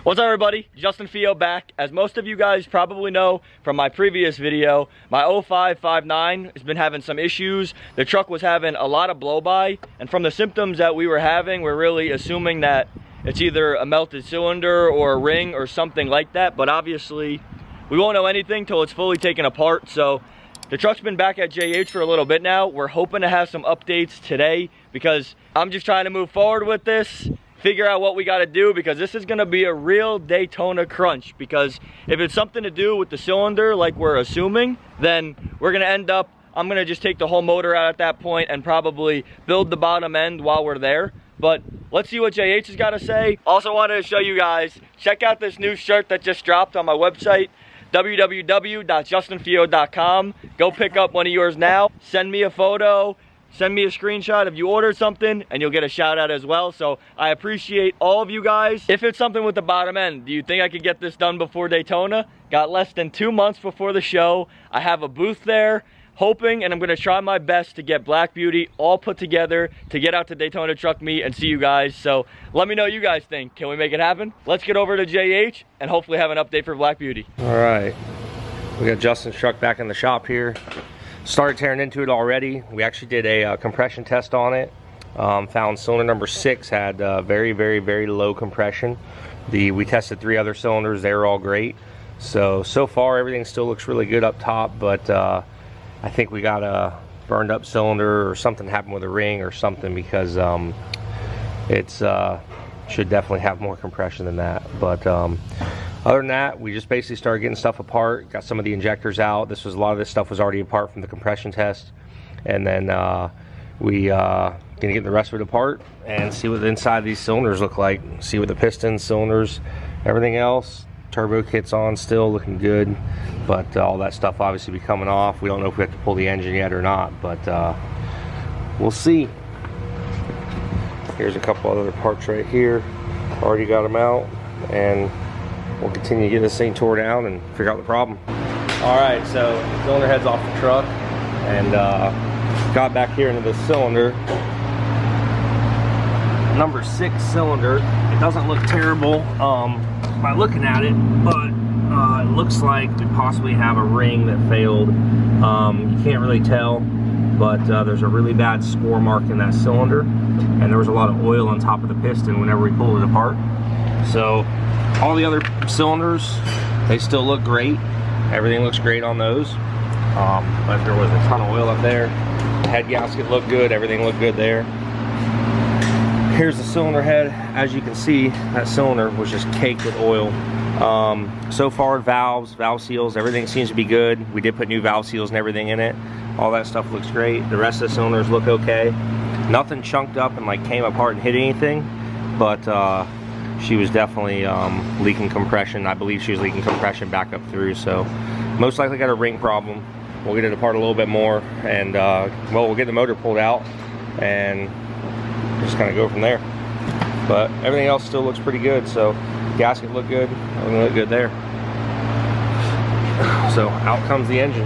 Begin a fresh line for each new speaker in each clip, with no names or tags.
What's up, everybody? Justin Fio back. As most of you guys probably know from my previous video, my 0559 has been having some issues. The truck was having a lot of blow-by, and from the symptoms that we were having, we're really assuming that it's either a melted cylinder or a ring or something like that, but obviously we won't know anything till it's fully taken apart. So the truck's been back at JH for a little bit now. We're hoping to have some updates today because I'm just trying to move forward with this, figure out what we got to do, because this is going to be a real Daytona crunch. Because if it's something to do with the cylinder like we're assuming, then we're going to end up, I'm going to just take the whole motor out at that point and probably build the bottom end while we're there. But let's see what JH has got to say. Also wanted to show you guys, check out this new shirt that just dropped on my website, www.justinfio.com. Go pick up one of yours now. Send me a photo. Send me a screenshot if you ordered something and you'll get a shout out as well. So I appreciate all of you guys. If it's something with the bottom end, do you think I could get this done before Daytona? Got less than 2 months before the show. I have a booth there, hoping, and I'm gonna try my best to get Black Beauty all put together to get out to Daytona Truck Meet and see you guys. So let me know what you guys think. Can we make it happen? Let's get over to JH and hopefully have an update for Black Beauty.
All right, we got Justin's truck back in the shop here. Started tearing into it already. We actually did a compression test on it. Found cylinder number 6 had very low compression. We tested 3 other cylinders, they were all great. So far everything still looks really good up top, but I think we got a burned up cylinder or something happened with a ring or something, because it's should definitely have more compression than that. But other than that, we just basically started getting stuff apart, got some of the injectors out. A lot of this stuff was already apart from the compression test, and then we gonna get the rest of it apart and see what the inside of these cylinders look like, see what the pistons, cylinders, everything else. Turbo kit's on still, looking good, but all that stuff obviously be coming off. We don't know if we have to pull the engine yet or not, but we'll see. Here's a couple other parts right here, already got them out, and we'll continue to get this thing tore down and figure out the problem. All right, so cylinder head's off the truck, and got back here into this cylinder. Number 6 cylinder. It doesn't look terrible by looking at it, but it looks like we possibly have a ring that failed. You can't really tell, but there's a really bad score mark in that cylinder, and there was a lot of oil on top of the piston whenever we pulled it apart. So all the other cylinders, they still look great. Everything looks great on those. But there was a ton of oil up there. The head gasket looked good, everything looked good there. Here's the cylinder head. As you can see, that cylinder was just caked with oil. So far, valves, valve seals, everything seems to be good. We did put new valve seals and everything in it. All that stuff looks great. The rest of the cylinders look okay. Nothing chunked up and like came apart and hit anything, but she was definitely leaking compression. I believe she was leaking compression back up through, so most likely got a ring problem. We'll get it apart a little bit more, and well, we'll get the motor pulled out and just kind of go from there. But everything else still looks pretty good. So gasket looked good, everything looked good there. So out comes the engine.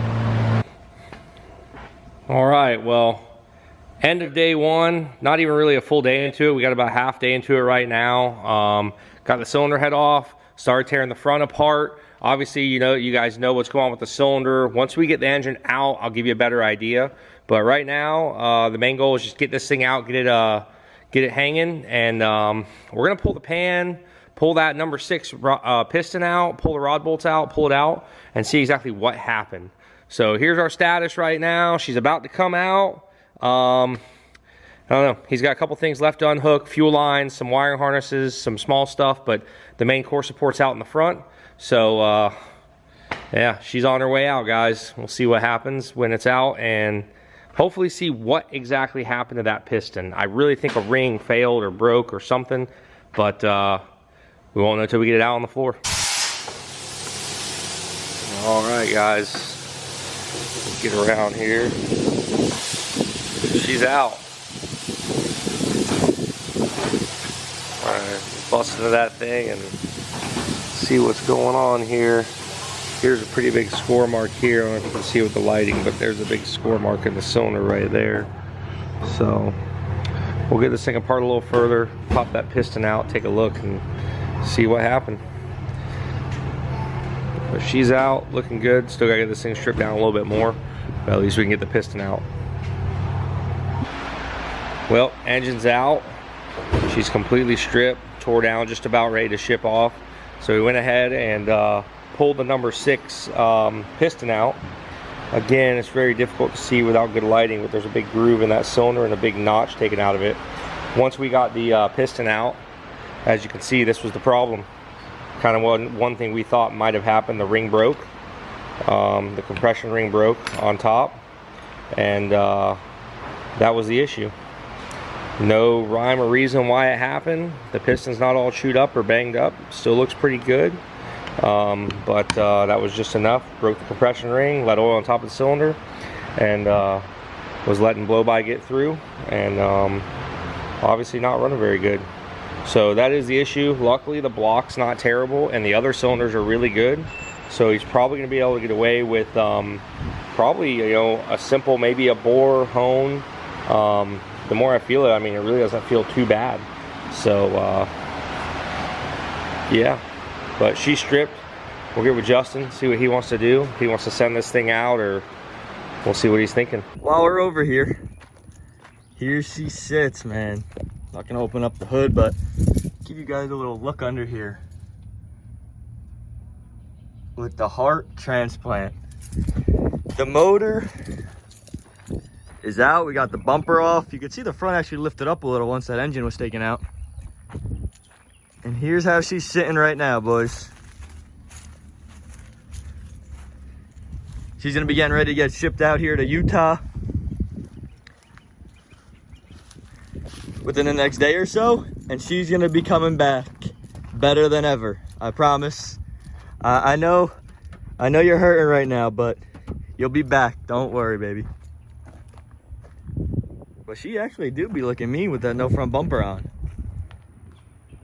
All right, well, end of day 1, not even really a full day into it. We got about half day into it right now. Got the cylinder head off, started tearing the front apart. Obviously, you guys know what's going on with the cylinder. Once we get the engine out, I'll give you a better idea. But right now, the main goal is just get this thing out, get it hanging, and we're gonna pull the pan, pull that number 6 piston out, pull the rod bolts out, pull it out, and see exactly what happened. So here's our status right now. She's about to come out. I don't know, he's got a couple things left to unhook, fuel lines, some wiring harnesses, some small stuff, but the main core support's out in the front. So yeah, she's on her way out, guys. We'll see what happens when it's out, and hopefully see what exactly happened to that piston. I really think a ring failed or broke or something, but we won't know until we get it out on the floor. All right, guys, let's get around here. She's out. All right, bust into that thing and see what's going on here. Here's a pretty big score mark here. I don't know if you can see with the lighting, but there's a big score mark in the cylinder right there. So we'll get this thing apart a little further, pop that piston out, take a look, and see what happened. But she's out, looking good. Still gotta get this thing stripped down a little bit more, but at least we can get the piston out. Well, engine's out. She's completely stripped, tore down, just about ready to ship off. So we went ahead and pulled the number 6 piston out. Again, it's very difficult to see without good lighting, but there's a big groove in that cylinder and a big notch taken out of it. Once we got the piston out, as you can see, this was the problem. Kind of one thing we thought might have happened. The ring broke. The compression ring broke on top, and that was the issue. No rhyme or reason why it happened. The piston's not all chewed up or banged up. Still looks pretty good. But that was just enough. Broke the compression ring, let oil on top of the cylinder, and was letting blow by get through, and obviously not running very good. So that is the issue. Luckily the block's not terrible and the other cylinders are really good, so he's probably going to be able to get away with probably, you know, a simple, maybe a bore hone. The more I feel it, I mean, it really doesn't feel too bad. So yeah, but she's stripped. We'll get with Justin, see what he wants to do. If he wants to send this thing out, or we'll see what he's thinking.
While we're over here, here she sits, man. Not gonna open up the hood, but give you guys a little look under here with the heart transplant. The motor is out. We got the bumper off. You can see the front actually lifted up a little once that engine was taken out. And here's how she's sitting right now, boys. She's gonna be getting ready to get shipped out here to Utah within the next day or so, and she's gonna be coming back better than ever. I promise. I know you're hurting right now, but you'll be back. Don't worry, baby. But she actually do be looking mean with that no front bumper on.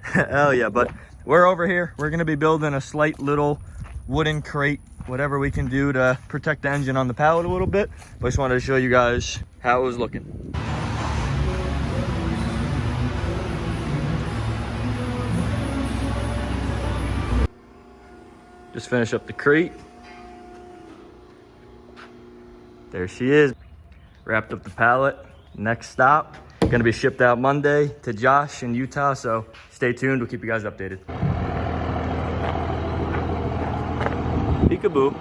Hell yeah. But we're over here. We're gonna be building a slight little wooden crate, whatever we can do to protect the engine on the pallet a little bit. But I just wanted to show you guys how it was looking. Just finish up the crate. There she is. Wrapped up the pallet. Next stop, gonna be shipped out Monday to Josh in Utah, so stay tuned. We'll keep you guys updated. Peekaboo.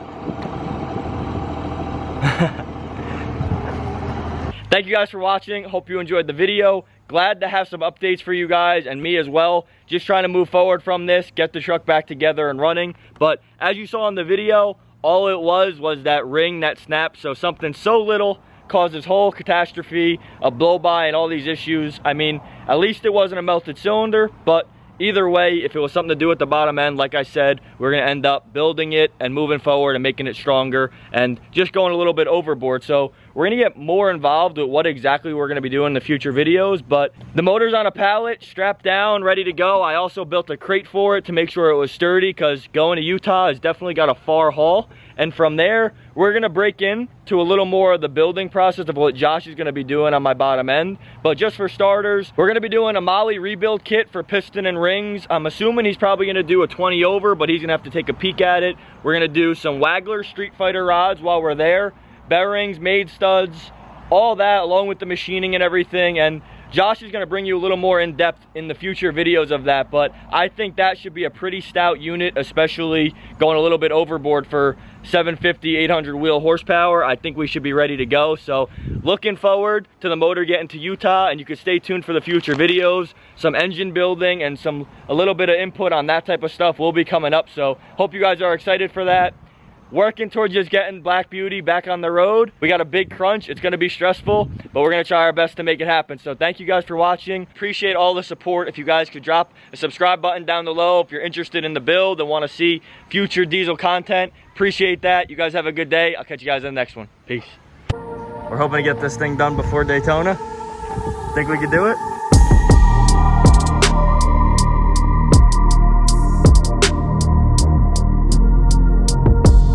Thank you guys for watching. Hope you enjoyed the video. Glad to have some updates for you guys and me as well. Just trying to move forward from this, get the truck back together and running. But as you saw in the video, all it was that ring that snapped. So something so little caused this whole catastrophe, a blow-by and all these issues. I mean, at least it wasn't a melted cylinder, but either way, if it was something to do with the bottom end, like I said, we're gonna end up building it and moving forward and making it stronger and just going a little bit overboard. So we're gonna get more involved with what exactly we're gonna be doing in the future videos, but the motor's on a pallet, strapped down, ready to go. I also built a crate for it to make sure it was sturdy, because going to Utah has definitely got a far haul. And from there, we're gonna break in to a little more of the building process of what Josh is gonna be doing on my bottom end. But just for starters, we're gonna be doing a Molly rebuild kit for piston and rings. I'm assuming he's probably gonna do a 20 over, but he's gonna have to take a peek at it. We're gonna do some Wagler Street Fighter rods while we're there. Bearings, made studs, all that, along with the machining and everything. And Josh is going to bring you a little more in depth in the future videos of that, but I think that should be a pretty stout unit, especially going a little bit overboard for 750, 800 wheel horsepower. I think we should be ready to go. So looking forward to the motor getting to Utah, and you can stay tuned for the future videos. Some engine building and a little bit of input on that type of stuff will be coming up. So hope you guys are excited for that. Working towards just getting Black Beauty back on the road. We got a big crunch. It's gonna be stressful, but we're gonna try our best to make it happen. So thank you guys for watching. Appreciate all the support. If you guys could drop a subscribe button down below if you're interested in the build and wanna see future diesel content, appreciate that. You guys have a good day. I'll catch you guys in the next one. Peace. We're hoping to get this thing done before Daytona. Think we could do it?